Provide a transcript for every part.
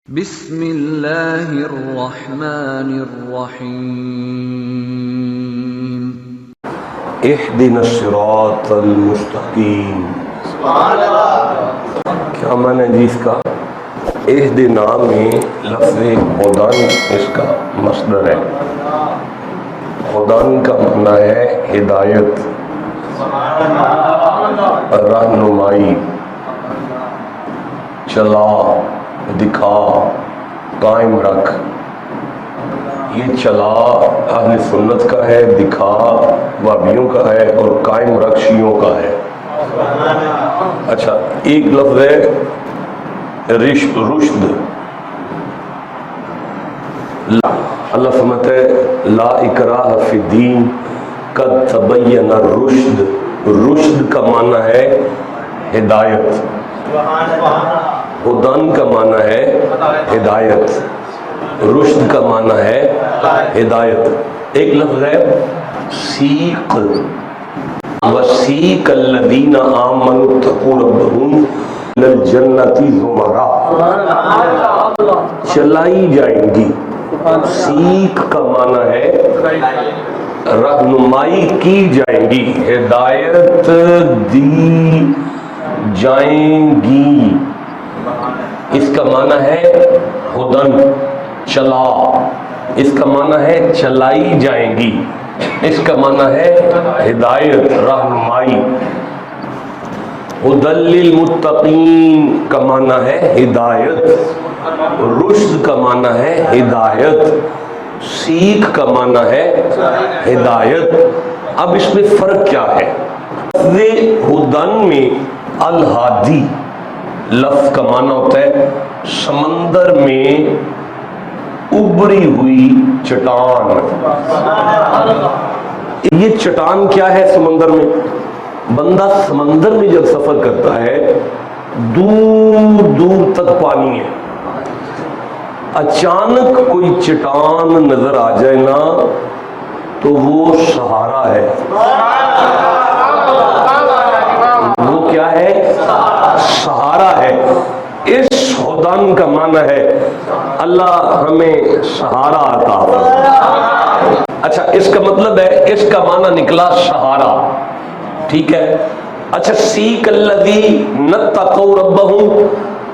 بسم اللہ الرحمن الرحیم اہدنا الصراط المستقیم۔ سبحان اللہ۔ کیا معنی ہے جی اس کا؟ اہدنا میں لفظ ہدن اس کا مصدر ہے۔ ہدن کا معنی ہے ہدایت، رہنمائی، چلا، دکھا، قائم رکھ۔ یہ چلا اہل سنت کا ہے، دکھا وہابیوں کا ہے، اور قائم رکھ شیعوں کا ہے۔ اچھا، ایک لفظ ہے رشد۔ اللہ فرماتا ہے لا اکراہ فی الدین قد تبین الرشد۔ رشد کا معنی ہے ہدایت، ہدن کا معنی ہے ہدایت، رشد کا معنی ہے ہدایت۔ ایک لفظ ہے سیق، وسیق الذین آمنوا اتقوا ربهم الی الجنۃ زمرا، چلائی جائیں گی۔ سیق کا معنی ہے رہنمائی کی جائیں گی، ہدایت دی جائیں گی۔ اس کا معنی ہے ہدن، چلا۔ اس کا معنی ہے چلائی جائیں گی۔ اس کا معنی ہے ہدایت، رہنمائی۔ ہدی للمتقین کا معنی ہے ہدایت، رشد کا معنی ہے ہدایت، سیکھ کا معنی ہے ہدایت۔ اب اس میں فرق کیا ہے؟ ہدن میں الہادی لفظ کا معنی ہوتا ہے سمندر میں ابری ہوئی چٹان۔ یہ چٹان کیا ہے؟ سمندر میں بندہ سمندر میں جب سفر کرتا ہے دور دور تک پانی ہے، اچانک کوئی چٹان نظر آ جائے نا تو وہ سہارا ہے۔ وہ کیا ہے؟ سہارا ہے۔ اس ہدن کا معنی ہے اللہ ہمیں سہارا عطا فرمائے۔ اچھا، اس کا مطلب ہے، اس کا معنی نکلا سہارا، ٹھیک ہے۔ اچھا، سیق الذین اتقوا ربهم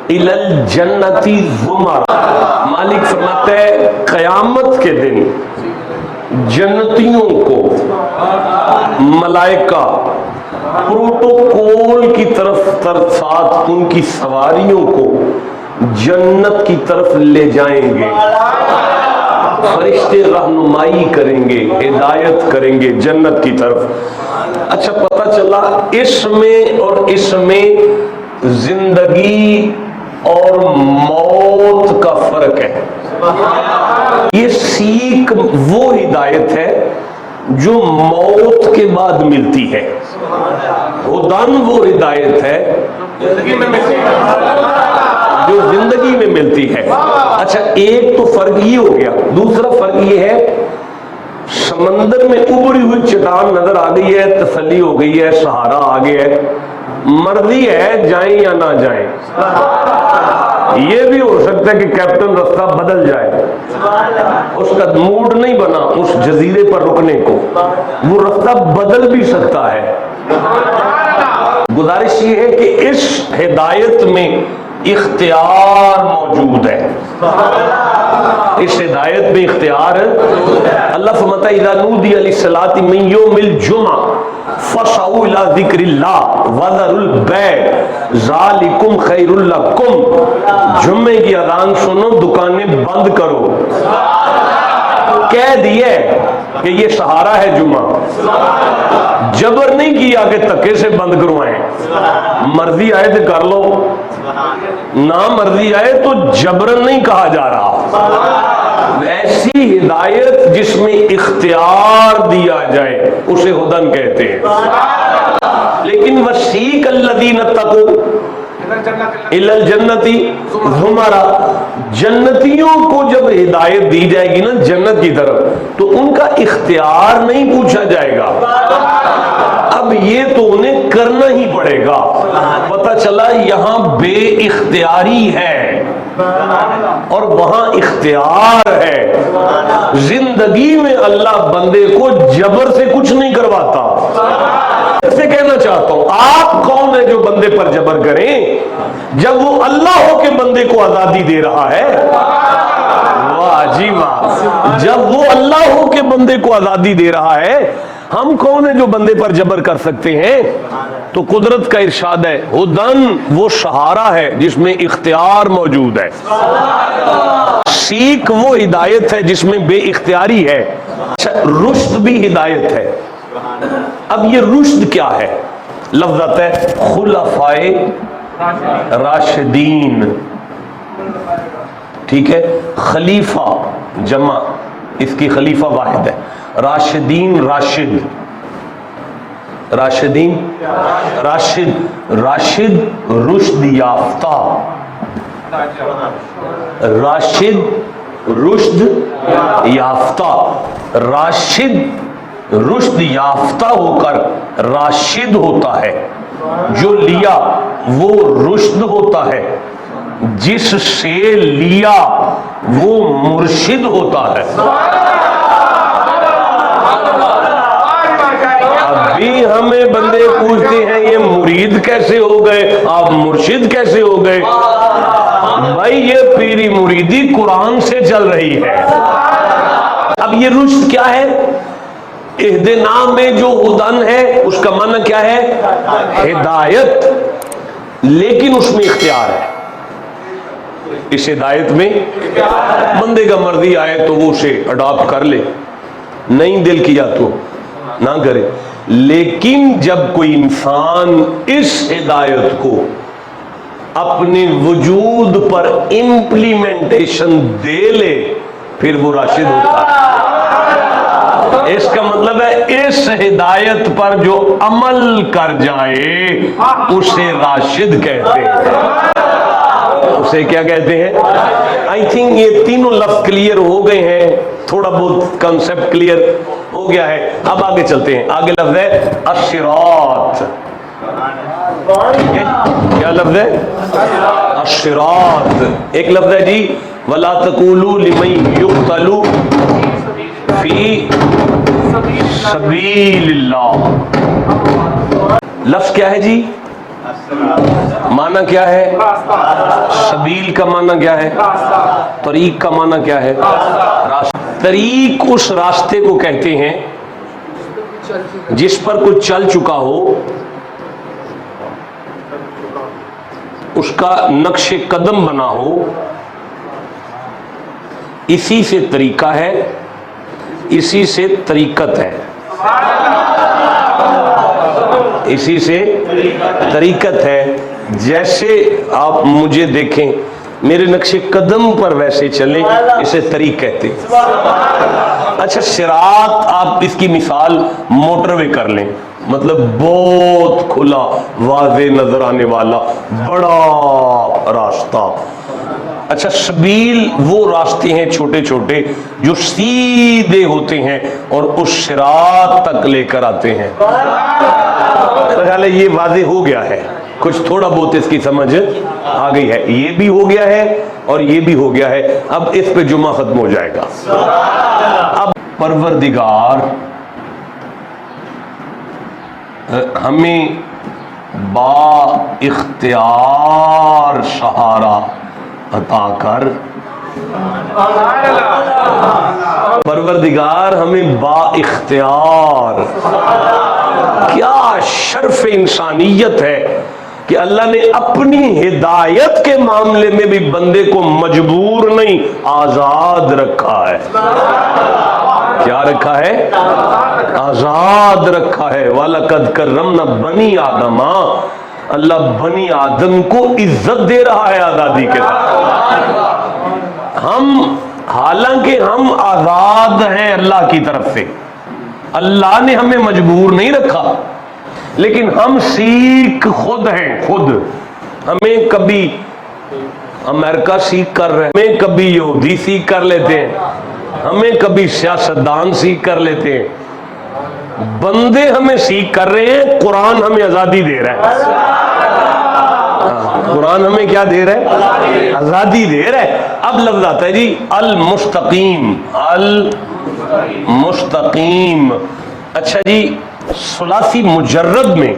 الی الجنۃ زمرا، مالک فرماتے ہیں قیامت کے دن جنتیوں کو ملائکہ پروٹوکول کی طرف ساتھ ان کی سواریوں کو جنت کی طرف لے جائیں گے۔ فرشتے رہنمائی کریں گے، ہدایت کریں گے جنت کی طرف۔ اچھا، پتہ چلا اس میں اور اس میں زندگی اور موت کا فرق ہے۔ یہ سیکھ وہ ہدایت ہے جو موت کے بعد ملتی ہے، ہدن وہ ہدایت ہے جو زندگی میں ملتی ہے۔ اچھا، ایک تو فرق یہ ہو گیا۔ دوسرا فرق یہ ہے سمندر میں ابری ہوئی چٹان نظر آ گئی ہے، تسلی ہو گئی ہے، سہارا آ گیا ہے، مرضی ہے جائیں یا نہ جائیں۔ یہ بھی ہو سکتا ہے کہ کیپٹن رستہ بدل جائے، اس کا موڈ نہیں بنا اس جزیرے پر رکنے کو، وہ رستہ بدل بھی سکتا ہے۔ گزارش یہ ہے کہ اس ہدایت میں اختیار موجود ہے، اس ہدایت میں اختیار ہے۔ اللہ فرماتا ہے اذا نودی للصلاۃ من یوم الجمعہ فاسعوا الی ذکر اللہ وذروا البیع ذالکم خیر لکم۔ جمعے کی اذان سنو، دکانیں بند کرو۔ کہہ دیے کہ یہ سہارا ہے جمعہ، جبر نہیں کیا کہ دھکے سے بند کروائیں۔ مرضی آئے تو کر لو، نہ مرضی آئے تو جبرن نہیں کہا جا رہا۔ ایسی ہدایت جس میں اختیار دیا جائے اسے ہدن کہتے ہیں۔ لیکن وسیق الذین اتقوا الی الجنۃ زمرا، جنتیوں کو جب ہدایت دی جائے گی نا جنت کی طرف تو ان کا اختیار نہیں پوچھا جائے گا، اب یہ تو انہیں کرنا ہی پڑے گا۔ پتہ چلا یہاں بے اختیاری ہے، اور وہاں اختیار ہے. زندگی میں اللہ بندے کو جبر سے کچھ نہیں کرواتا. سے کہنا چاہتا ہوں آپ کون ہے جو بندے پر جبر کریں جب وہ اللہ ہو کے بندے کو آزادی دے رہا ہے. واہ جی واہ. جب وہ اللہ ہو کے بندے کو آزادی دے رہا ہے, ہم کون ہیں جو بندے پر جبر کر سکتے ہیں؟ تو قدرت کا ارشاد ہے ہدن وہ سہارا ہے جس میں اختیار موجود ہے. سیکھ وہ ہدایت ہے جس میں بے اختیاری ہے. رشد بھی ہدایت ہے. اب یہ رشد کیا ہے؟ لفظ آتا ہے خلفائے راشدین. ٹھیک ہے, خلیفہ جمع اس کی خلیفہ واحد ہے. راشدین راشد, راشدین راشد, راشد رشد یافتہ, راشد رشد یافتہ. راشد رشد یافتہ ہو کر راشد ہوتا ہے. جو لیا وہ رشد ہوتا ہے, جس سے لیا وہ مرشد ہوتا ہے. ابھی ہمیں بندے پوچھتے ہیں یہ مرید کیسے ہو گئے, آپ مرشد کیسے ہو گئے؟ بھائی یہ پیری مریدی قرآن سے چل رہی ہے. اب یہ رشد کیا ہے؟ اہدنا میں جو ہدن ہے اس کا معنی کیا ہے؟ ہدایت, لیکن اس میں اختیار ہے. اس ہدایت میں بندے کا مرضی آئے تو وہ اسے اڈاپٹ کر لے, نہیں دل کیا تو نہ کرے. لیکن جب کوئی انسان اس ہدایت کو اپنے وجود پر امپلیمنٹیشن دے لے پھر وہ راشد ہوتا ہے. اس کا مطلب ہے اس ہدایت پر جو عمل کر جائے اسے راشد کہتے ہیں. اسے کیا کہتے ہیں؟ آئی تھنک یہ تینوں لفظ کلیئر ہو گئے ہیں, تھوڑا بہت کنسپٹ کلیئر ہو گیا ہے. اب آگے چلتے ہیں. آگے لفظ ہے الصراط. کیا لفظ ہے؟ الصراط. ایک لفظ ہے جی وَلَا تَقُولُوا لِمَن يُقْتَلُ فِي سَبِيلِ اللَّهِ. لفظ کیا ہے جی؟ معنی کیا ہے؟ سبیل کا معنی کیا ہے؟ طریق کا معنی کیا ہے؟ طریق اس راستے کو کہتے ہیں جس پر کوئی چل چکا ہو, اس کا نقش قدم بنا ہو, اسی سے طریقہ ہے, اسی سے طریقت ہے. اسی سے طریقت ہے. جیسے آپ مجھے دیکھیں میرے نقش قدم پر ویسے چلیں, اسے طریق کہتے ہیں. اچھا صراط آپ اس کی مثال موٹر وے کر لیں, مطلب بہت کھلا واضح نظر آنے والا بڑا راستہ. اچھا سبیل وہ راستے ہیں چھوٹے چھوٹے جو سیدھے ہوتے ہیں اور اس صراط تک لے کر آتے ہیں. خیال ہے یہ واضح ہو گیا ہے, کچھ تھوڑا بہت اس کی سمجھ آ گئی ہے. یہ بھی ہو گیا ہے اور یہ بھی ہو گیا ہے. اب اس پہ جمعہ ختم ہو جائے گا. اب پروردگار ہمیں با اختیار سہارا عطا کر, پروردگار ہمیں با اختیار. کیا شرف انسانیت ہے کہ اللہ نے اپنی ہدایت کے معاملے میں بھی بندے کو مجبور نہیں آزاد رکھا ہے. کیا رکھا ہے؟ آزاد رکھا ہے. وَلَقَدْ كَرَّمْنَا بَنِي آدَمَ. اللہ بنی آدم کو عزت دے رہا ہے آزادی کے ساتھ. ہم حالانکہ ہم آزاد ہیں اللہ کی طرف سے, اللہ نے ہمیں مجبور نہیں رکھا, لیکن ہم سیکھ خود ہیں. خود ہمیں کبھی امریکہ سیکھ کر رہے ہیں, ہمیں کبھی یہودی سیکھ کر لیتے ہیں, ہمیں کبھی سیاستدان سیکھ کر لیتے ہیں. بندے ہمیں سیکھ کر رہے ہیں, قرآن ہمیں آزادی دے رہا ہے. قرآن ہمیں کیا دے رہا ہے؟ آزادی دے رہا ہے. اب لفظ آتا ہے جی المستقیم. المستقیم. اچھا جی ثلاثی مجرد میں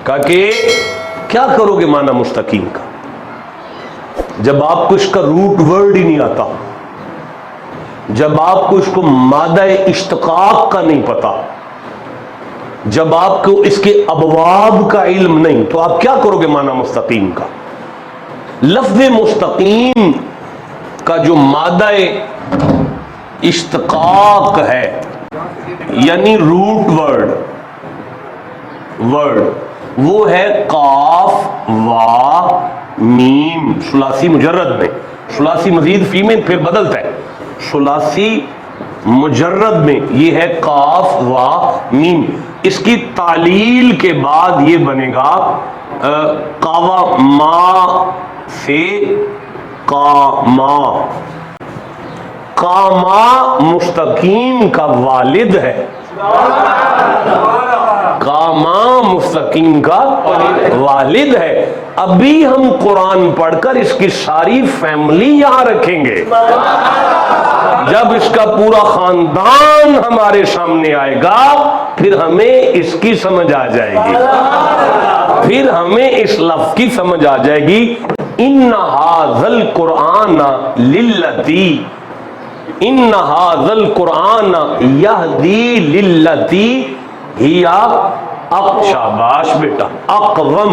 کہا کہ کیا کرو گے معنی مستقیم کا جب آپ کو اس کا روٹ ورڈ ہی نہیں آتا, جب آپ کو اس کو مادہ اشتقاق کا نہیں پتا, جب آپ کو اس کے ابواب کا علم نہیں, تو آپ کیا کرو گے معنی مستقیم کا؟ لفظ مستقیم کا جو مادہ اشتقاق ہے یعنی روٹ ورڈ وہ ہے قاف وا میم. ثلاثی مجرد میں, ثلاثی مزید فی میں پھر بدلتا ہے, ثلاثی مجرد میں یہ ہے قاف وا میم. اس کی تعلیل کے بعد یہ بنے گا قاوا ما سے قاما. قاما مستقیم کا والد ہے, قاما مستقیم کا والد ہے. ابھی ہم قرآن پڑھ کر اس کی ساری فیملی یہاں رکھیں گے, جب اس کا پورا خاندان ہمارے سامنے آئے گا پھر ہمیں اس کی سمجھ آ جائے گی, پھر ہمیں اس لفظ کی سمجھ آ جائے گی. ان ھذا القرآن للتی, ان ھذا القرآن یہدی للتی ہی شاباش بیٹا اقوم.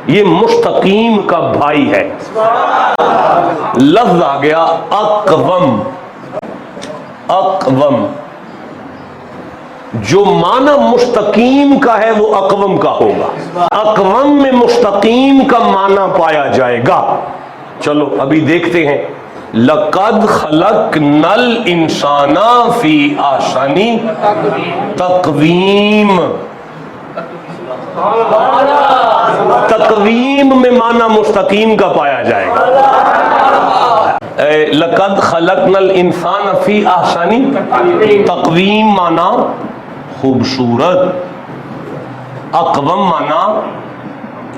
یہ مستقیم کا بھائی ہے. لفظ آ گیا اقوم. اقوم جو معنی مستقیم کا ہے وہ اقوم کا ہوگا. اقوم میں مستقیم کا معنی پایا جائے گا. چلو ابھی دیکھتے ہیں. لقد خلقنا الانسان فی احسن تقویم. تقویم میں معنی مستقیم کا پایا جائے گا. لقد خلقنا الانسان فی احسن تقویم معنی خوبصورت, اقوم معنی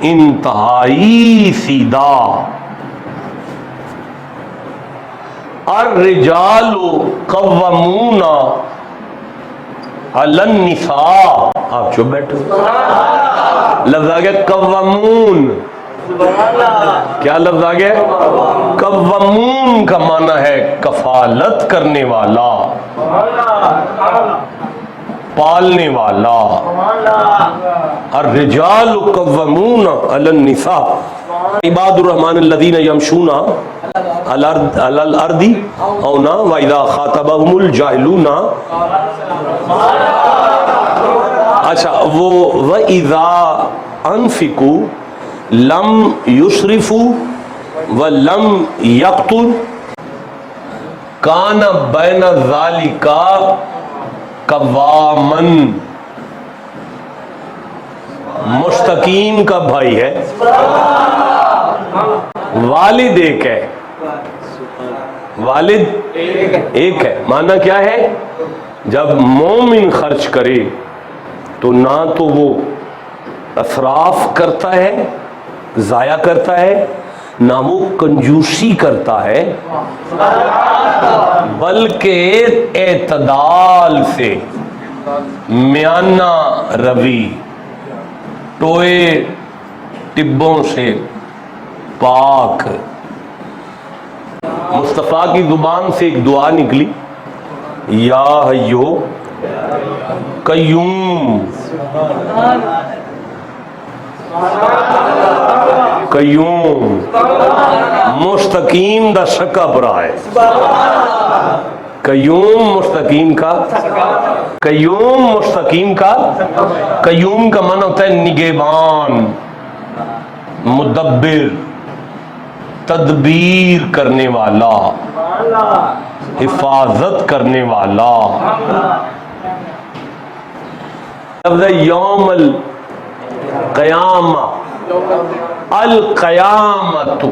انتہائی سیدھا. الرجال قوامون علی النساء. آپ چپ بیٹھو. لفظ آ گیا قوامون. کیا لفظ آ گیا؟ قوامون کا معنی ہے کفالت کرنے والا, پالنے والا. الرجال قوامون علی النساء. عباد الرحمن الذین یمشون علی الارض اونا واذا خاطبهم الجاہلون. اچھا وہ وَإِذَا أَنفِقُوا لَمْ يُسْرِفُوا وَلَمْ يَقْتُرُوا كَانَ بَيْنَ ذَلِكَ قَوَامًا. مستقیم کا بھائی ہے, والد ایک ہے, والد ایک ہے. معنی کیا ہے؟ جب مومن خرچ کرے تو نہ تو وہ اسراف کرتا ہے, ضائع کرتا ہے, نہ وہ کنجوسی کرتا ہے, بلکہ اعتدال سے, میانہ روی, ٹوئے ٹبوں سے پاک. مصطفیٰ کی زبان سے ایک دعا نکلی, یا حیو قیوم. قیوم مستقیم دا شکا برا ہے. قیوم مستقیم کا, قیوم مستقیم کا, قیوم کا معنی ہوتا ہے نگہبان, مدبر, تدبیر کرنے والا, حفاظت کرنے والا. یوم القیامہ, القیامت,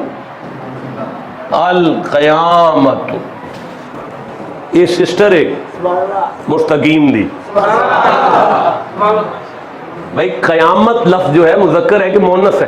القیامت. یہ سسٹر ہے مستقیم دی. بھائی قیامت لفظ جو ہے مذکر ہے کہ مؤنث ہے؟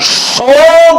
100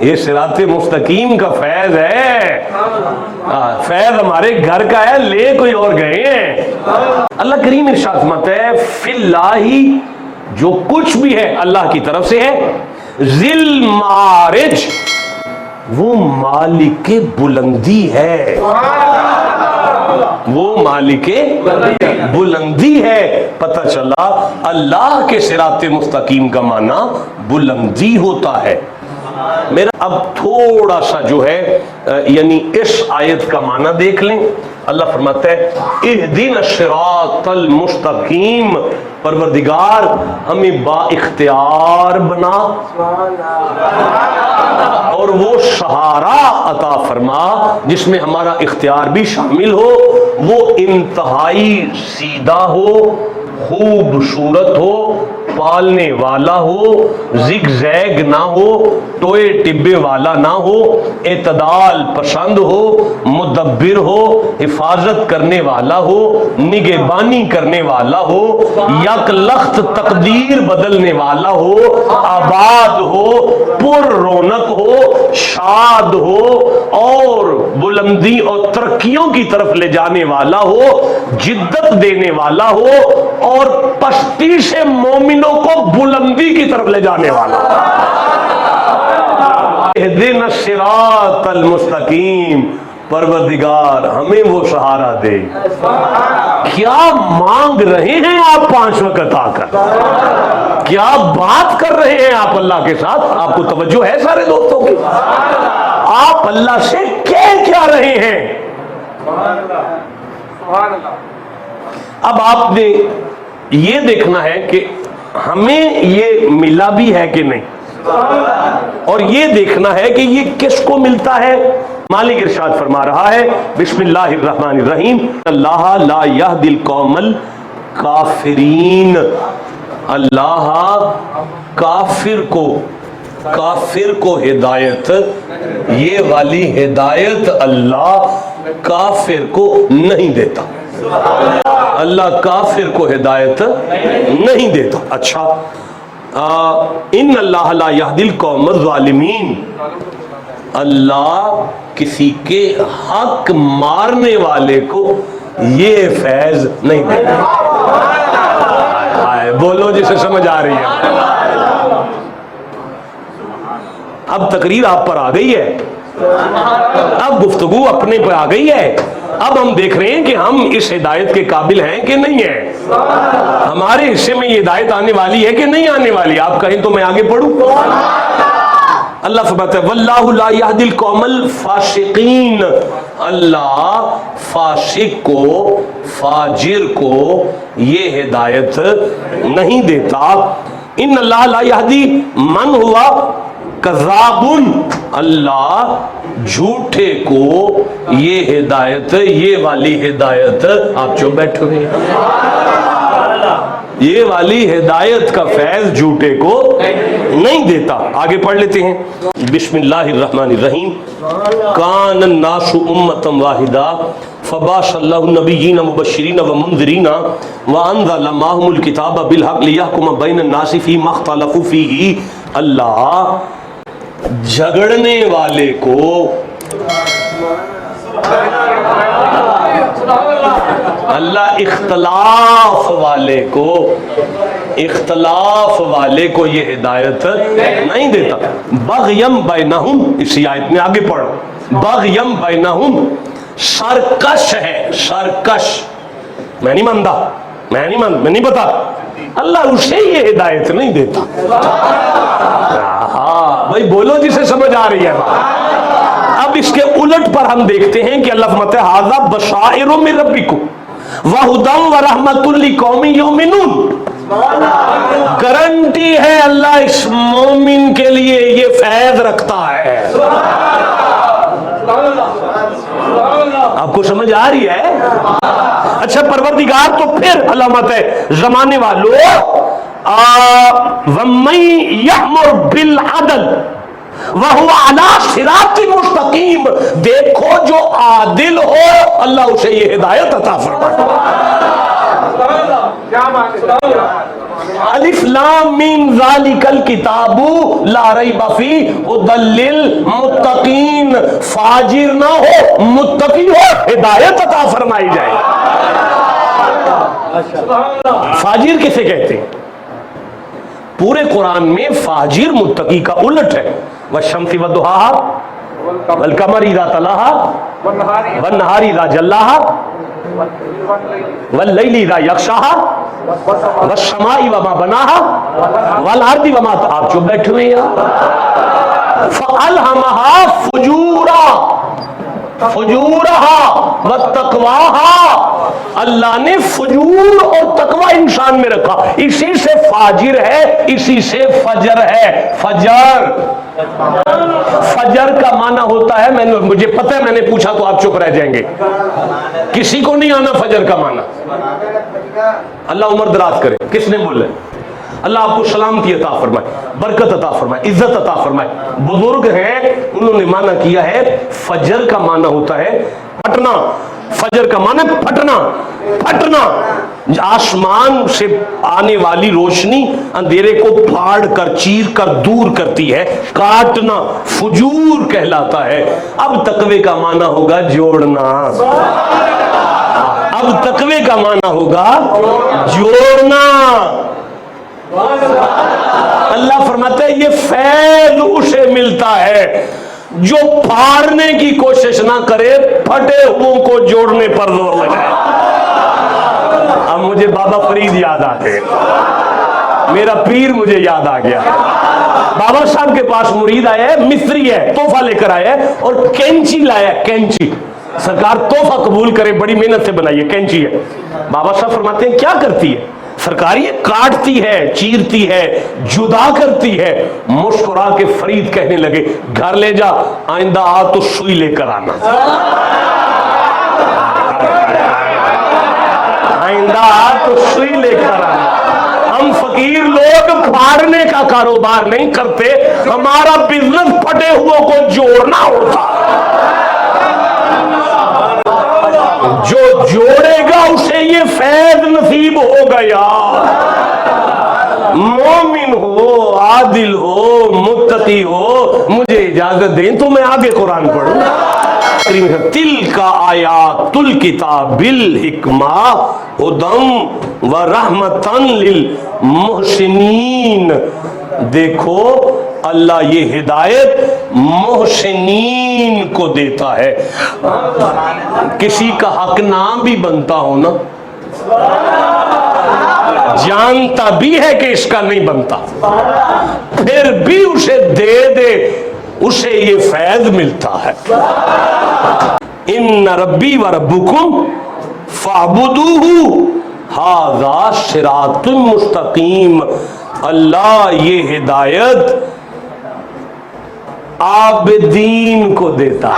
یہ صراط مستقیم کا فیض ہے، فیض ہمارے گھر کا ہے، لے کوئی اور گئے ہیں۔ اللہ کریم ارشاد فرماتا ہے فی اللہ، جو کچھ بھی ہے اللہ کی طرف سے ہے، ذل معارج، وہ مالک بلندی ہے، وہ مالک بلندی ہے۔ پتہ چلا اللہ کے صراط مستقیم کا معنی بلندی ہوتا ہے۔ میرا اب تھوڑا سا جو ہے یعنی اس آیت کا معنی دیکھ لیں۔ اللہ فرماتا ہے اہدنا الصراط المستقیم، پروردگار ہمیں با اختیار بنا اور وہ سہارا عطا فرما جس میں ہمارا اختیار بھی شامل ہو، وہ انتہائی سیدھا ہو، خوبصورت ہو، پالنے والا ہو، زگ زیگ نہ ہو، ٹوئے ٹبے والا نہ ہو، اعتدال پسند ہو، مدبر ہو، حفاظت کرنے والا ہو، نگہبانی کرنے والا ہو، یک لخت تقدیر بدلنے والا ہو، آباد ہو، پر رونق ہو، شاد ہو، اور بلندی اور ترقیوں کی طرف لے جانے والا ہو، جدت دینے والا ہو، اور پستی سے مومنوں کو بلندی کی طرف لے جانے والا ہو۔ اہدنا الصراط المستقیم، پروردگار ہمیں وہ سہارا دے۔ کیا مانگ رہے ہیں آپ 5 وقت آ کر؟ کیا بات کر رہے ہیں آپ اللہ کے ساتھ؟ آپ کو توجہ ہے سارے دوستوں کی؟ آپ اللہ سے کہہ کیا رہے ہیں؟ اب آپ نے یہ دیکھنا ہے کہ ہمیں یہ ملا بھی ہے کہ نہیں، اور یہ دیکھنا ہے کہ یہ کس کو ملتا ہے۔ مالک ارشاد فرما رہا ہے بسم اللہ الرحمن الرحیم اللہ لا یہدی القوم الکافرین، اللہ کافر کو ہدایت، یہ والی ہدایت اللہ کافر کو نہیں دیتا، اللہ کافر کو ہدایت نہیں دیتا۔ اچھا، ان اللہ لا یہدی القوم الظالمین، اللہ کسی کے حق مارنے والے کو یہ فیض نہیں دیتا۔ بولو جسے سمجھ آ رہی ہے۔ اب تقریر آپ پر آ گئی ہے، اب گفتگو اپنے پہ آ گئی ہے، اب ہم دیکھ رہے ہیں کہ ہم اس ہدایت کے قابل ہیں کہ نہیں ہیں، ہمارے حصے میں یہ ہدایت آنے والی ہے کہ نہیں آنے والی۔ آپ کہیں تو میں آگے پڑھوں۔ اللہ فرماتا ہے واللہ لا یہدی القوم الفاسقین، اللہ فاسق کو، فاجر کو یہ ہدایت نہیں دیتا۔ ان اللہ لا یہدی من ہوا کذاب، اللہ جھوٹے کو یہ ہدایت، یہ والی ہدایت، آپ جو بیٹھے ہوئے یہ والی ہدایت کا فیض جھوٹے کو نہیں دیتا۔ آگے پڑھ لیتے ہیں بسم اللہ الرحمن الرحیم کان الناس امۃ واحدہ فبعث اللہ النبیین مبشرین ومنذرین وانزل معهم الکتاب بالحق لیحکم بین الناس فیما اختلفوا فیہ، اللہ جھگڑنے والے کو، اللہ اختلاف والے کو یہ ہدایت نہیں دیتا۔ بغیم بینہم، اسی آیت میں آگے پڑھو، بغیم بینہم، سرکش ہے، سرکش، میں نہیں مانتا، میں نہیں پتا، اللہ اسے یہ ہدایت نہیں دیتا۔ ہاں بھائی بولو جسے سمجھ آ رہی ہے۔ اب اس کے الٹ پر ہم دیکھتے ہیں کہ اللہ فرماتا ہے ھذا بصائر من ربکم وہدی ورحمۃ لقوم یؤمنون، گارنٹی ہے اللہ اس مومن کے لیے یہ فیض رکھتا ہے۔ آپ کو سمجھ آ رہی ہے؟ اچھا پروردگار تو پھر علامت ہے زمانے والوں وَمَن يَأْمُرْ بِالْعَدْلِ وَهُوَ عَلَى صِرَاطٍ مُسْتَقِيمٍ، دیکھو جو عادل ہو اللہ اسے یہ ہدایت عطا فرمائے۔ الف لام میم ذالک الکتاب لا ریب فیہ ھدی للمتقین، فاجر نہ ہو متقی ہو، ہدایت عطا فرمائی جائے۔ فاجر کسے کہتے ہیں؟ پورے قرآن میں فاجر متقی کا الٹ ہے۔ والشمس والضحاہا والقمر اذا تلاہا والنہار اذا جلاہا واللیل اذا یغشاہا والسماء وما بناہا والارض وما، آپ چپ بیٹھے ہوئے ہیں، فَأَلْهَمَهَا فُجُورَهَا وَتَقْوَاهَا، اللہ نے فجور اور تقوی انسان میں رکھا، اسی سے فاجر ہے، اسی سے فجر ہے۔ فجر کا معنی ہوتا ہے، مجھے پتہ ہے، میں نے پوچھا تو آپ چپ رہ جائیں گے، کسی کو نہیں آنا فجر کا معنی۔ اللہ عمر دراز کرے، کس نے بولا؟ اللہ آپ کو سلامتی عطا فرمائے، برکت عطا فرمائے، عزت عطا فرمائے۔ بزرگ ہیں، انہوں نے معنی کیا ہے فجر کا معنی ہوتا ہے پھٹنا، فجر کا معنی پھٹنا، پھٹنا، آسمان سے آنے والی روشنی اندھیرے کو پھاڑ کر چیر کر دور کرتی ہے، کاٹنا فجور کہلاتا ہے۔ اب تقوی کا معنی ہوگا جوڑنا، اب تقوی کا معنی ہوگا جوڑنا۔ اللہ فرماتا ہے یہ فیض اسے ملتا ہے جو پھاڑنے کی کوشش نہ کرے، پھٹے ہوئوں کو جوڑنے پر زور لگائے۔ اب مجھے بابا فرید یاد آ گئے، میرا پیر مجھے یاد آ گیا۔ بابا صاحب کے پاس مرید آیا ہے، مصری ہے، تحفہ لے کر آیا ہے اور کینچی لایا ہے، کینچی۔ سرکار تحفہ قبول کرے، بڑی محنت سے بنائی ہے، کینچی ہے۔ بابا صاحب فرماتے ہیں کیا کرتی ہے؟ سرکار یہ کاٹتی ہے، چیرتی ہے، جدا کرتی ہے۔ مسکرا کے فرید کہنے لگے گھر لے جا، آئندہ آ تو سوئی لے کر آنا، آئندہ آ تو سوئی لے کر آنا۔ ہم فقیر لوگ پھاڑنے کا کاروبار نہیں کرتے، ہمارا بزنس پھٹے ہوئے کو جوڑنا ہوتا۔ جو جوڑے گا اسے یہ فیض نصیب ہو گیا۔ مومن ہو، عادل ہو، متقی ہو، مجھے اجازت دیں تو میں آگے قرآن پڑھوں۔ تِلْکَ آیاتُ الْکِتَابِ الْحِکْمَةِ ھَدًى وَرَحْمَةً لِلْمُحْسِنِينَ۔ دیکھو اللہ یہ ہدایت محسنین کو دیتا ہے۔ کسی کا حق نام بھی بنتا ہو نا، جانتا بھی ہے کہ اس کا نہیں بنتا، پھر بھی اسے دے دے، اسے یہ فیض ملتا ہے۔ ان ربی و ربکم فاعبدوہ ھذا صراط مستقیم۔ اللہ یہ ہدایت عابدین کو دیتا ہے،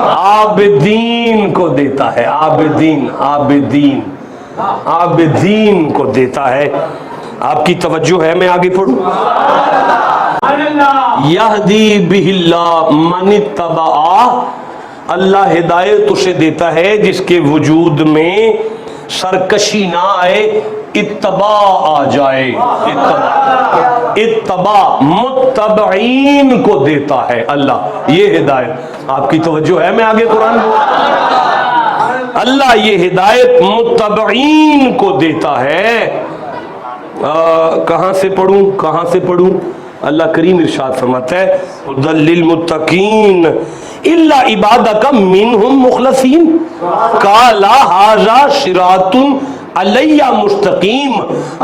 عابدین کو دیتا ہے، عابدین، عابدین، عابدین کو دیتا ہے۔ آپ کی توجہ ہے، میں آگے پڑھوں۔ یہدی بہ اللہ من اتبع، اللہ ہدایت اسے دیتا ہے جس کے وجود میں سرکشی نہ آئے، اتباع آ جائے۔ اتباع متبعین کو دیتا ہے اللہ یہ ہدایت۔ آپ کی توجہ ہے، میں آگے قرآن اللہ یہ ہدایت متبعین کو دیتا ہے۔ کہاں سے پڑھوں، کہاں سے پڑھوں؟ اللہ کریم ارشاد فرماتا ہے ھدی للمتقین الا عبادک منہم مخلصین قال ھذا صراط علیہ مستقیم۔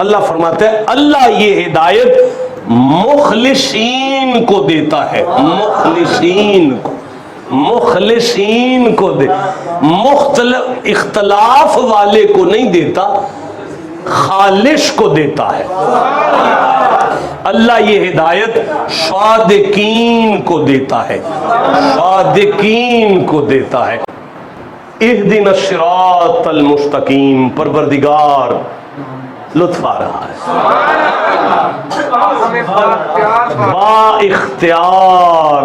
اللہ فرماتا ہے اللہ یہ ہدایت مخلصین کو دیتا ہے، مخلصین کو، مخلصین کو دے، مختلف اختلاف والے کو نہیں دیتا، خالص کو دیتا ہے۔ اللہ یہ ہدایت صادقین کو دیتا ہے، صادقین کو دیتا ہے۔ اہدنا الصراط المستقیم، پروردگار لطف آ رہا ہے، با اختیار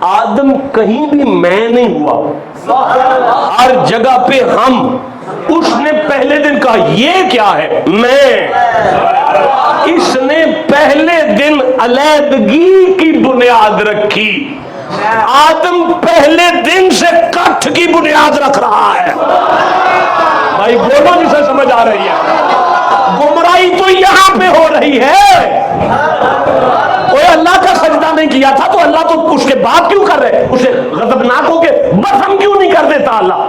آدم کہیں بھی میں نہیں ہوا، ہر جگہ پہ ہم۔ اس نے پہلے دن کہا یہ کیا ہے؟ میں۔ اس نے پہلے دن علیحدگی کی بنیاد رکھی، آدم پہلے دن سے کٹھ کی بنیاد رکھ رہا ہے۔ بھائی بولو جسے سمجھ آ رہی ہے۔ گمراہی تو یہاں پہ ہو رہی ہے۔ کوئی اللہ کا سجدہ نہیں کیا تھا تو اللہ تو اس کے بعد کیوں کر رہے؟ اسے غضبناک ہو کے بس ہم کیوں نہیں کر دیتا اللہ؟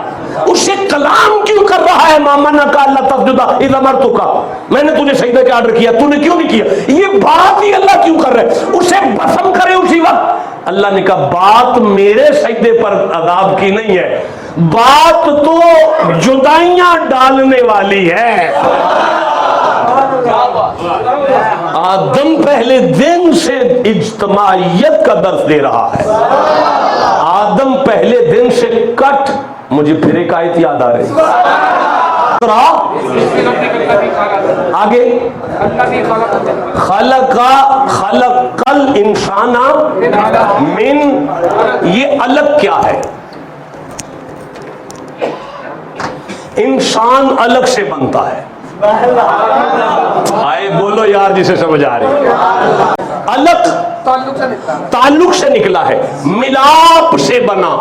اسے کلام کیوں کر رہا ہے؟ مامنا کا اللہ تسجدہ اذا امرتک، میں نے تجھے سجدہ کا آرڈر کیا، تو نے کیوں نہیں کیا؟ یہ بات ہی اللہ کیوں کر رہے؟ اسے بسم کرے اسی وقت۔ اللہ نے کہا بات میرے سجدے پر عذاب کی نہیں ہے، بات تو جدائیاں ڈالنے والی ہے۔ آدم پہلے دن سے اجتماعیت کا درس دے رہا ہے، آدم پہلے دن سے کٹ۔ مجھے پھر ایک آیت یاد آ رہی آگے، خلق الانسان من، یہ الگ کیا ہے؟ انسان الگ سے بنتا ہے۔ آئے بولو یار جسے سمجھ آ رہی ہے۔ الگ تعلق سے نکلا ہے، ملاپ سے بنا،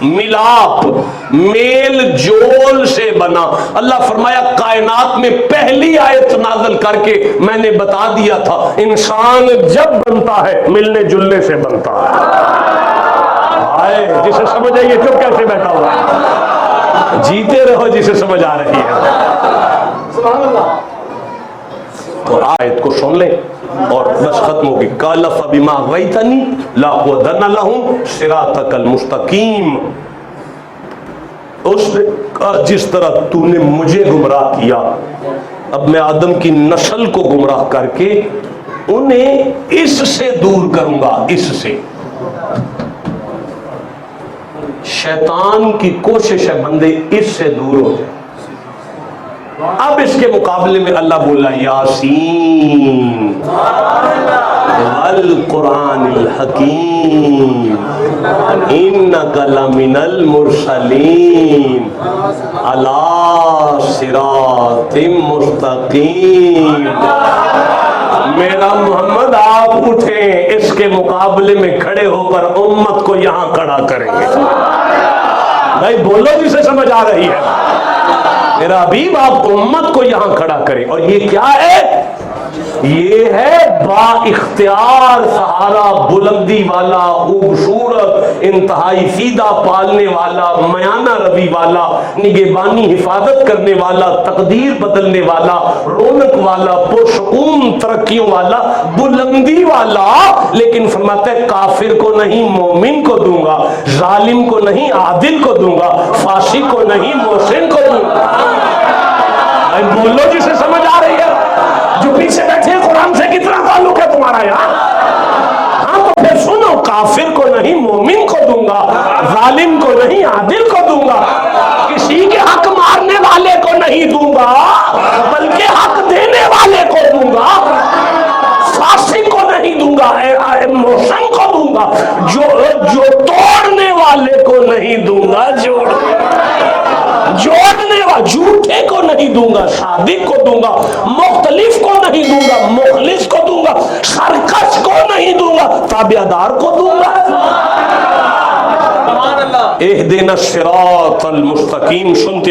ملاپ میل جول سے بنا۔ اللہ فرمایا کائنات میں پہلی آیت نازل کر کے میں نے بتا دیا تھا انسان جب بنتا ہے ملنے جلنے سے بنتا ہے۔ آئے جسے سمجھ آئیے چپ کیسے بیٹھا ہوا ہے؟ جیتے رہو جسے سمجھ آ رہی ہے۔ تو آیت کو سن لیں اور بس ختم ہوگی۔ قال فبما اغویتنی لاقعدن لہم صراطک المستقیم، اس نے کہا جس طرح تو نے مجھے گمراہ کیا، اب میں آدم کی نسل کو گمراہ کر کے انہیں اس سے دور کروں گا۔ اس سے شیطان کی کوشش ہے بندے اس سے دور ہو جائے۔ اب اس کے مقابلے میں اللہ بولا یاسین والقرآن الحکیم انک لمن المرسلین علی صراط مستقیم۔ میرا محمد آپ اٹھیں، اس کے مقابلے میں کھڑے ہو کر امت کو یہاں کھڑا کریں گے۔ بھائی بولو جسے سمجھ آ رہی ہے۔ میرا حبیب آپ امت کو یہاں کھڑا کریں، اور یہ کیا ہے؟ یہ ہے با اختیار سہارا، بلندی والا، خوبصورت، انتہائی سیدھا پالنے والا، میانہ روی والا، نگہبانی حفاظت کرنے والا، تقدیر بدلنے والا، رونق والا، پرسکون ترقیوں والا، بلندی والا۔ لیکن فرماتا ہے کافر کو نہیں مومن کو دوں گا، ظالم کو نہیں عادل کو دوں گا، فاسق کو نہیں محسن کو دوں گا۔ بولو جسے سمجھ آ رہی ہے۔ جو پیچھے بیٹھے ہیں قرآن سے کتنا تعلق ہے تمہارا یار؟ ہاں تو پھر سنو، کافر کو نہیں مومن کو دوں گا، ظالم کو نہیں عادل کو دوں گا، کسی کے حق مارنے والے کو نہیں دوں گا بلکہ حق دینے والے کو دوں گا، فاسق کو نہیں دوں گا، محسن کو دوں گا، جو توڑنے والے کو نہیں دوں گا، جوڑنے والا، جھوٹے کو نہیں دوں گا، صادق کو دوں گا، مختلف کو نہیں دوں گا، مخلص کو دوں گا، سرکش کو نہیں دوں گا، تابعدار کو دوں گا۔ اہدنا الصراط المستقیم سنتے